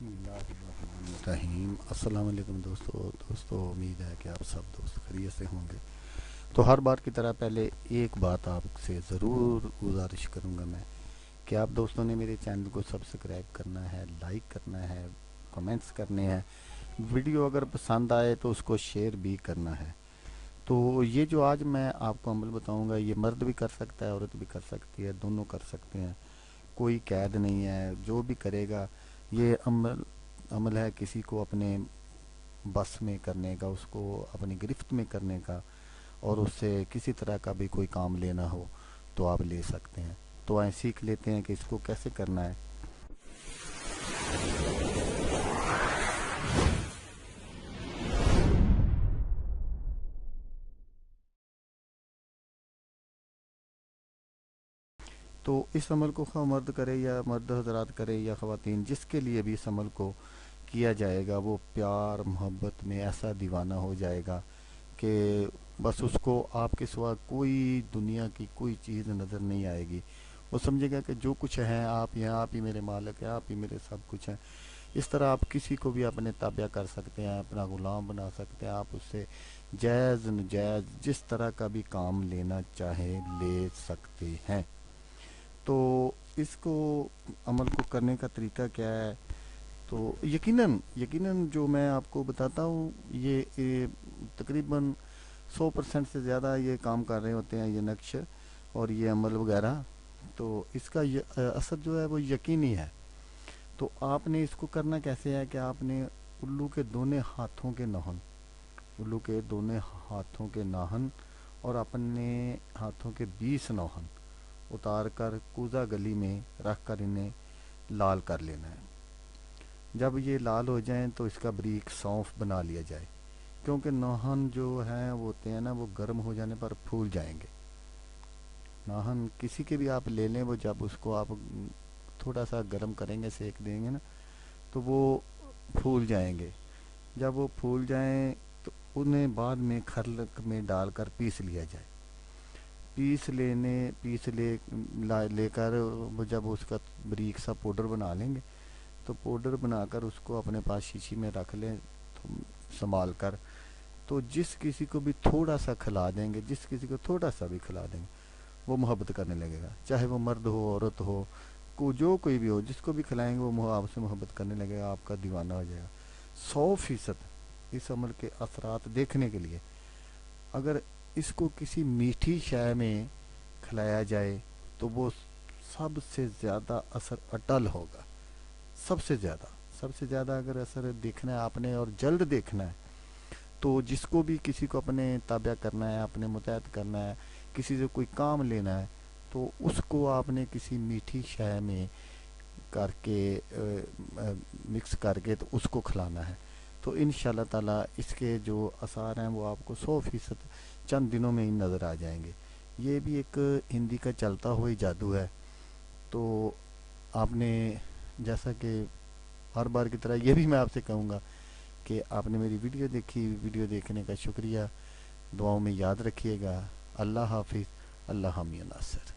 بسم اللہ الرحمن الرحیم۔ السلام علیکم دوستو امید ہے کہ آپ سب دوست خیریت سے ہوں گے۔ تو ہر بار کی طرح پہلے ایک بات آپ سے ضرور گزارش کروں گا میں کہ آپ دوستوں نے میرے چینل کو سبسکرائب کرنا ہے، لائک کرنا ہے، کمنٹس کرنے ہیں، ویڈیو اگر پسند آئے تو اس کو شیئر بھی کرنا ہے۔ تو یہ جو آج میں آپ کو عمل بتاؤں گا یہ مرد بھی کر سکتا ہے، عورت بھی کر سکتی ہے، دونوں کر سکتے ہیں، کوئی قید نہیں ہے، جو بھی کرے گا یہ عمل ہے کسی کو اپنے بس میں کرنے کا، اس کو اپنی گرفت میں کرنے کا، اور اس سے کسی طرح کا بھی کوئی کام لینا ہو تو آپ لے سکتے ہیں۔ تو آئیں سیکھ لیتے ہیں کہ اس کو کیسے کرنا ہے۔ تو اس عمل کو خواہ مرد کرے یا مرد حضرات کرے یا خواتین، جس کے لیے بھی اس عمل کو کیا جائے گا وہ پیار محبت میں ایسا دیوانہ ہو جائے گا کہ بس اس کو آپ کے سوا کوئی دنیا کی کوئی چیز نظر نہیں آئے گی۔ وہ سمجھے گا کہ جو کچھ ہیں آپ ہیں، آپ ہی میرے مالک ہیں، آپ ہی میرے سب کچھ ہیں۔ اس طرح آپ کسی کو بھی اپنے تابع کر سکتے ہیں، اپنا غلام بنا سکتے ہیں، آپ اس سے جائز نجائز جس طرح کا بھی کام لینا چاہیں لے سکتے ہیں۔ تو اس کو عمل کو کرنے کا طریقہ کیا ہے؟ تو یقیناً جو میں آپ کو بتاتا ہوں یہ تقریباً 100% سے زیادہ یہ کام کر رہے ہوتے ہیں، یہ نقش اور یہ عمل وغیرہ۔ تو اس کا اثر جو ہے وہ یقینی ہے۔ تو آپ نے اس کو کرنا کیسے ہے کہ آپ نے الو کے دونوں ہاتھوں کے ناخن اور اپنے ہاتھوں کے 20 ناخن اتار کر کوزہ گلی میں رکھ کر انہیں لال کر لینا ہے۔ جب یہ لال ہو جائیں تو اس کا بریک سونف بنا لیا جائے، کیونکہ ناخن جو ہیں وہ ہوتے ہیں نا، وہ گرم ہو جانے پر پھول جائیں گے۔ ناخن کسی کے بھی آپ لے لیں، وہ جب اس کو آپ تھوڑا سا گرم کریں گے، سیک دیں گے نا، تو وہ پھول جائیں گے۔ جب وہ پھول جائیں تو انہیں بعد میں کھرلک میں ڈال کر پیس لیا جائے۔ لے کر وہ جب اس کا بریک سا پاؤڈر بنا لیں گے تو پاؤڈر بنا کر اس کو اپنے پاس شیشی میں رکھ لیں سنبھال کر۔ تو جس کسی کو بھی تھوڑا سا کھلا دیں گے، جس کسی کو تھوڑا سا بھی کھلا دیں گے، وہ محبت کرنے لگے گا، چاہے وہ مرد ہو عورت ہو، کوئی بھی ہو، جس کو بھی کھلائیں گے وہ آپ سے محبت کرنے لگے گا، آپ کا دیوانہ ہو جائے گا۔ 100% اس عمل کے اثرات دیکھنے کے لیے اگر اس کو کسی میٹھی شے میں کھلایا جائے تو وہ سب سے زیادہ اثر اٹل ہوگا۔ سب سے زیادہ اگر اثر دیکھنا ہے آپ نے اور جلد دیکھنا ہے تو جس کو بھی کسی کو اپنے تابع کرنا ہے، اپنے متحد کرنا ہے، کسی سے کوئی کام لینا ہے، تو اس کو آپ نے کسی میٹھی شے میں کر کے مکس کر کے تو اس کو کھلانا ہے۔ تو انشاءاللہ تعالی اس کے جو آثار ہیں وہ آپ کو 100% چند دنوں میں ہی نظر آ جائیں گے۔ یہ بھی ایک ہندی کا چلتا ہوئی جادو ہے۔ تو آپ نے، جیسا کہ ہر بار کی طرح یہ بھی میں آپ سے کہوں گا کہ آپ نے میری ویڈیو دیکھی، ویڈیو دیکھنے کا شکریہ، دعاؤں میں یاد رکھیے گا۔ اللہ حافظ، اللہ حامی ناصر۔